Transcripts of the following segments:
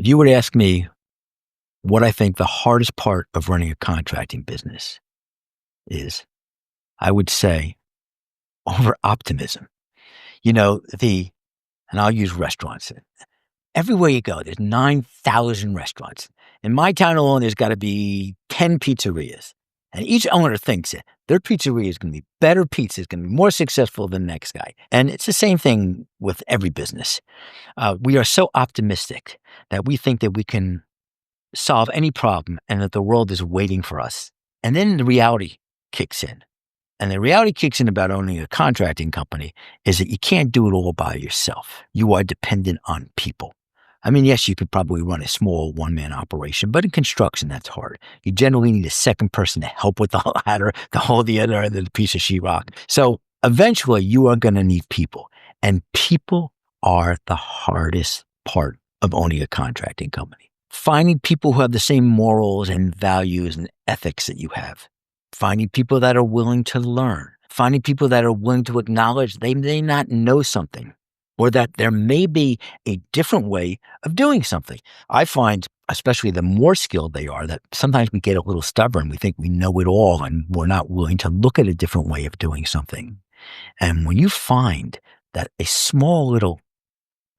If you were to ask me what I think the hardest part of running a contracting business is, I would say over-optimism. And I'll use restaurants. Everywhere you go, there's 9,000 restaurants. In my town alone, there's got to be 10 pizzerias. And each owner thinks that their pizzeria is going to be better pizza, is going to be more successful than the next guy. And it's the same thing with every business. We are so optimistic that we think that we can solve any problem and that the world is waiting for us. And then the reality kicks in. And the reality kicks in about owning a contracting company is that you can't do it all by yourself. You are dependent on people. I mean, yes, you could probably run a small one-man operation, but in construction, that's hard. You generally need a second person to help with the ladder, to hold the other end of the piece of sheetrock. So eventually, you are going to need people. And people are the hardest part of owning a contracting company. Finding people who have the same morals and values and ethics that you have. Finding people that are willing to learn. Finding people that are willing to acknowledge they may not know something, or that there may be a different way of doing something. I find, especially the more skilled they are, that sometimes we get a little stubborn. We think we know it all and we're not willing to look at a different way of doing something. And when you find that a small little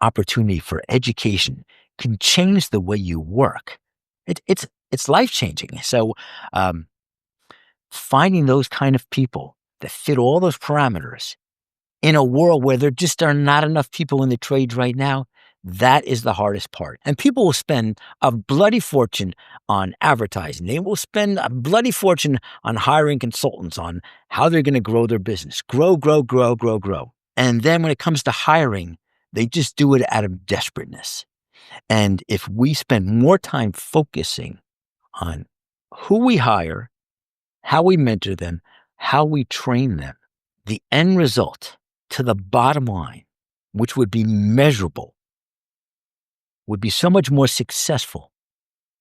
opportunity for education can change the way you work, it's life-changing. So finding those kind of people that fit all those parameters in a world where there just are not enough people in the trades right now, that is the hardest part. And people will spend a bloody fortune on advertising. They will spend a bloody fortune on hiring consultants on how they're going to grow their business. Grow. And then when it comes to hiring, they just do it out of desperateness. And if we spend more time focusing on who we hire, how we mentor them, how we train them, the end result to the bottom line, which would be measurable, would be so much more successful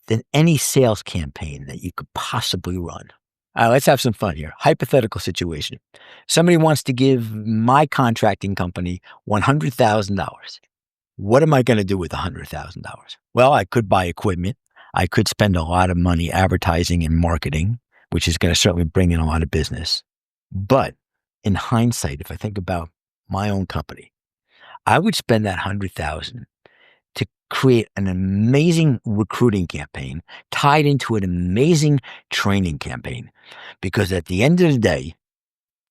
than any sales campaign that you could possibly run. All right, let's have some fun here. Hypothetical situation. Somebody wants to give my contracting company $100,000. What am I going to do with $100,000? Well, I could buy equipment. I could spend a lot of money advertising and marketing, which is going to certainly bring in a lot of business. But in hindsight, if I think about my own company, I would spend that $100,000 to create an amazing recruiting campaign tied into an amazing training campaign. Because at the end of the day,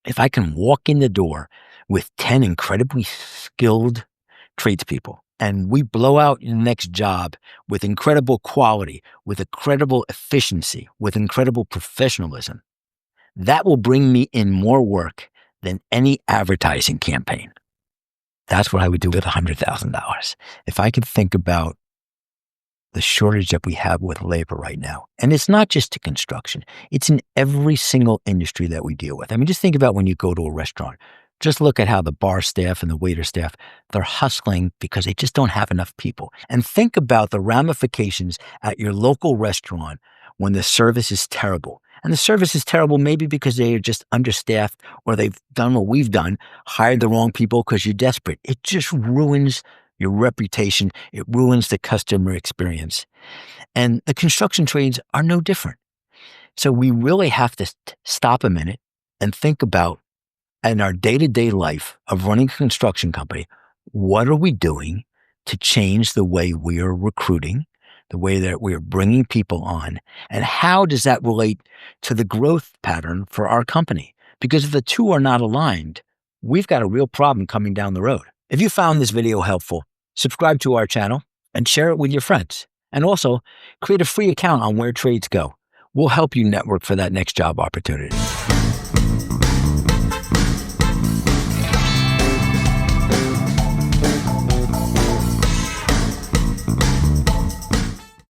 if I can walk in the door with 10 incredibly skilled tradespeople, and we blow out the next job with incredible quality, with incredible efficiency, with incredible professionalism, that will bring me in more work than any advertising campaign. That's what I would do with $100,000. If I could think about the shortage that we have with labor right now, and it's not just in construction, it's in every single industry that we deal with. I mean, just think about when you go to a restaurant. Just look at how the bar staff and the waiter staff, they're hustling because they just don't have enough people. And think about the ramifications at your local restaurant when the service is terrible. And the service is terrible maybe because they are just understaffed, or they've done what we've done, hired the wrong people because you're desperate. It just ruins your reputation. It ruins the customer experience. And the construction trades are no different. So we really have to stop a minute and think about, in our day-to-day life of running a construction company, what are we doing to change the way we are recruiting, the way that we are bringing people on, and how does that relate to the growth pattern for our company? Because if the two are not aligned, we've got a real problem coming down the road. If you found this video helpful, subscribe to our channel and share it with your friends. And also, create a free account on Where Trades Go. We'll help you network for that next job opportunity.